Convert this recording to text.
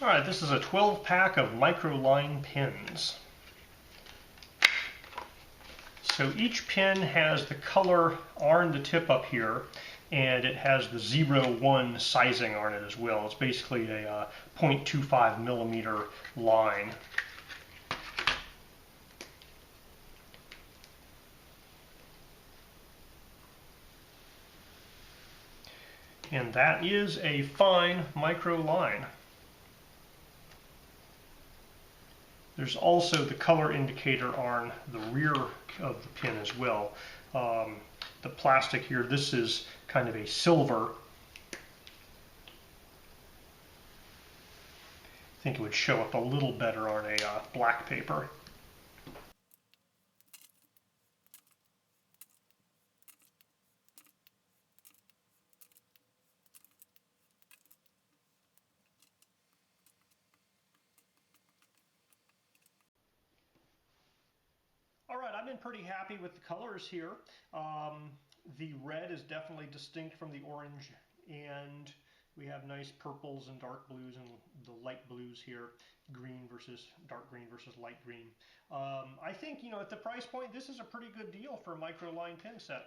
Alright, this is a 12-pack of microline pens. So each pen has the color on the tip up here, and it has the 0-1 sizing on it as well. It's basically a 0.25 millimeter line. And that is a fine micro line. There's also the color indicator on the rear of the pen as well. The plastic here, this is kind of a silver. I think it would show up a little better on a black paper. All right, I've been pretty happy with the colors here. The red is definitely distinct from the orange, and we have nice purples and dark blues and the light blues here, green versus dark green versus light green. I think, at the price point, this is a pretty good deal for a microline pen set.